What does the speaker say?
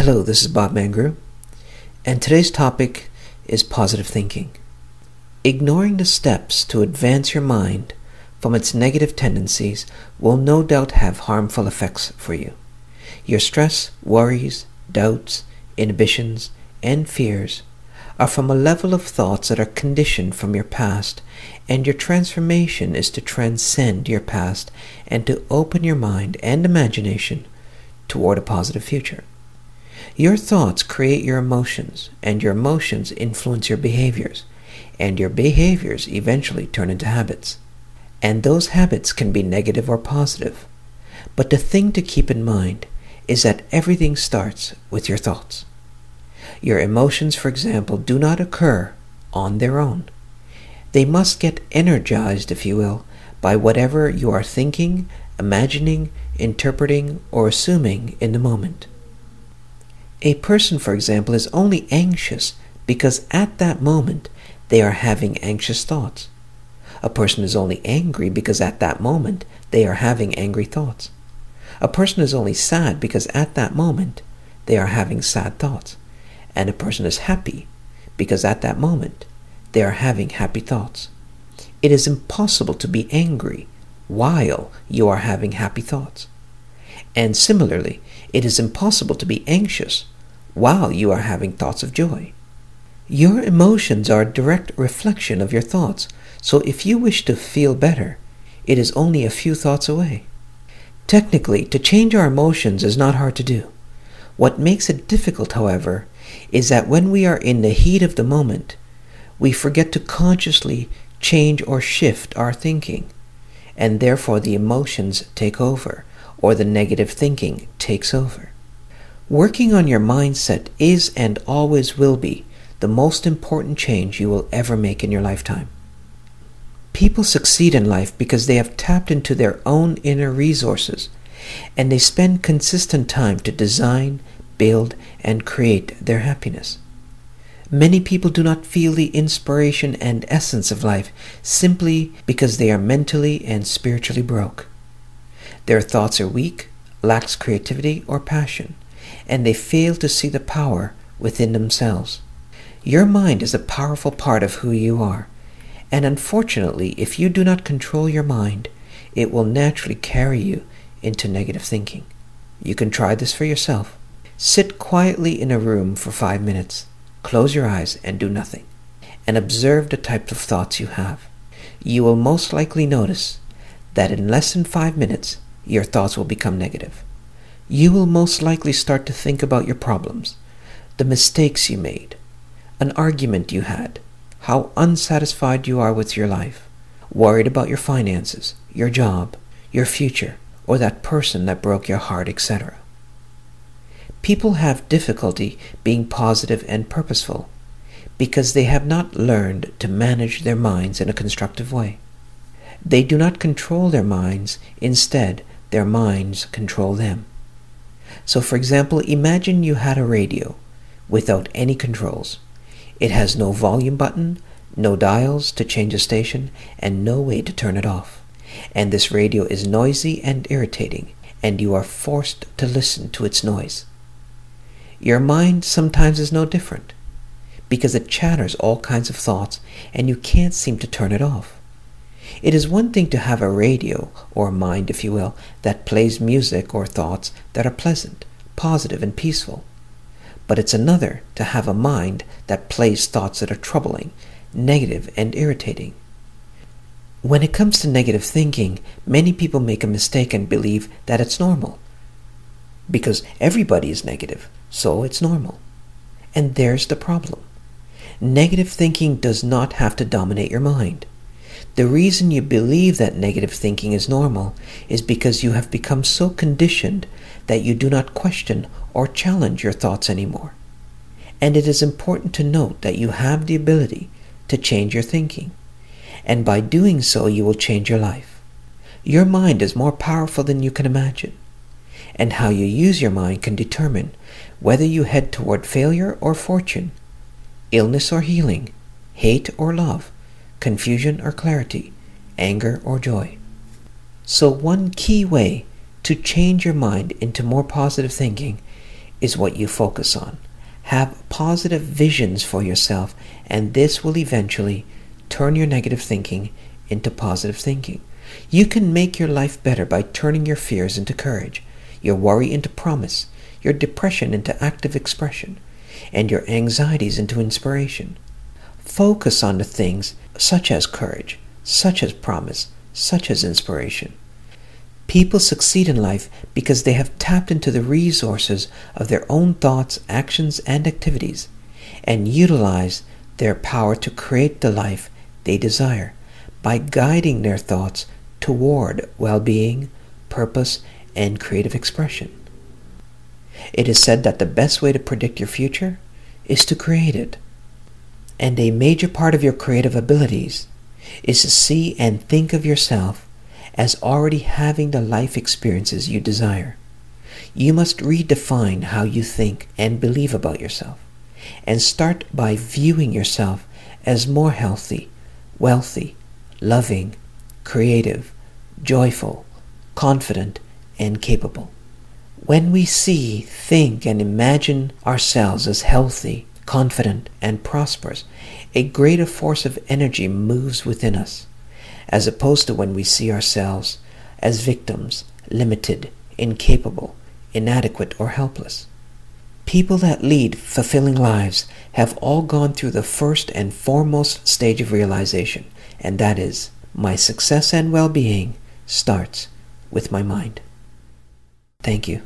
Hello, this is Bob Mangru, and today's topic is positive thinking. Ignoring the steps to advance your mind from its negative tendencies will no doubt have harmful effects for you. Your stress, worries, doubts, inhibitions, and fears are from a level of thoughts that are conditioned from your past, and your transformation is to transcend your past and to open your mind and imagination toward a positive future. Your thoughts create your emotions, and your emotions influence your behaviors, and your behaviors eventually turn into habits. And those habits can be negative or positive. But the thing to keep in mind is that everything starts with your thoughts. Your emotions, for example, do not occur on their own. They must get energized, if you will, by whatever you are thinking, imagining, interpreting, or assuming in the moment. A person, for example, is only anxious because at that moment they are having anxious thoughts. A person is only angry because at that moment they are having angry thoughts. A person is only sad because at that moment they are having sad thoughts. And a person is happy because at that moment they are having happy thoughts. It is impossible to be angry while you are having happy thoughts. And similarly, it is impossible to be anxious while you are having thoughts of joy. Your emotions are a direct reflection of your thoughts, so if you wish to feel better, it is only a few thoughts away. Technically, to change our emotions is not hard to do. What makes it difficult, however, is that when we are in the heat of the moment, we forget to consciously change or shift our thinking, and therefore the emotions take over, or the negative thinking takes over. Working on your mindset is and always will be the most important change you will ever make in your lifetime. People succeed in life because they have tapped into their own inner resources, and they spend consistent time to design, build, and create their happiness. Many people do not feel the inspiration and essence of life simply because they are mentally and spiritually broke. Their thoughts are weak, lacks creativity or passion, and they fail to see the power within themselves. Your mind is a powerful part of who you are, and unfortunately, if you do not control your mind, it will naturally carry you into negative thinking. You can try this for yourself. Sit quietly in a room for 5 minutes, close your eyes and do nothing, and observe the types of thoughts you have. You will most likely notice that in less than 5 minutes, your thoughts will become negative. You will most likely start to think about your problems, the mistakes you made, an argument you had, how unsatisfied you are with your life, worried about your finances, your job, your future, or that person that broke your heart, etc. People have difficulty being positive and purposeful because they have not learned to manage their minds in a constructive way. They do not control their minds, instead, their minds control them. So, for example, imagine you had a radio without any controls. It has no volume button, no dials to change a station, and no way to turn it off. And this radio is noisy and irritating, and you are forced to listen to its noise. Your mind sometimes is no different, because it chatters all kinds of thoughts, and you can't seem to turn it off. It is one thing to have a radio, or a mind, if you will, that plays music or thoughts that are pleasant, positive, and peaceful. But it's another to have a mind that plays thoughts that are troubling, negative, and irritating. When it comes to negative thinking, many people make a mistake and believe that it's normal. Because everybody is negative, so it's normal. And there's the problem. Negative thinking does not have to dominate your mind. The reason you believe that negative thinking is normal is because you have become so conditioned that you do not question or challenge your thoughts anymore. And it is important to note that you have the ability to change your thinking, and by doing so you will change your life. Your mind is more powerful than you can imagine, and how you use your mind can determine whether you head toward failure or fortune, illness or healing, hate or love, confusion or clarity, anger or joy. So one key way to change your mind into more positive thinking is what you focus on. Have positive visions for yourself, and this will eventually turn your negative thinking into positive thinking. You can make your life better by turning your fears into courage, your worry into promise, your depression into active expression, and your anxieties into inspiration. Focus on the things such as courage, such as promise, such as inspiration. People succeed in life because they have tapped into the resources of their own thoughts, actions, and activities, and utilize their power to create the life they desire by guiding their thoughts toward well-being, purpose, and creative expression. It is said that the best way to predict your future is to create it. And a major part of your creative abilities is to see and think of yourself as already having the life experiences you desire. You must redefine how you think and believe about yourself, and start by viewing yourself as more healthy, wealthy, loving, creative, joyful, confident, and capable. When we see, think, and imagine ourselves as healthy, confident, and prosperous, a greater force of energy moves within us, as opposed to when we see ourselves as victims, limited, incapable, inadequate, or helpless. People that lead fulfilling lives have all gone through the first and foremost stage of realization, and that is, my success and well-being starts with my mind. Thank you.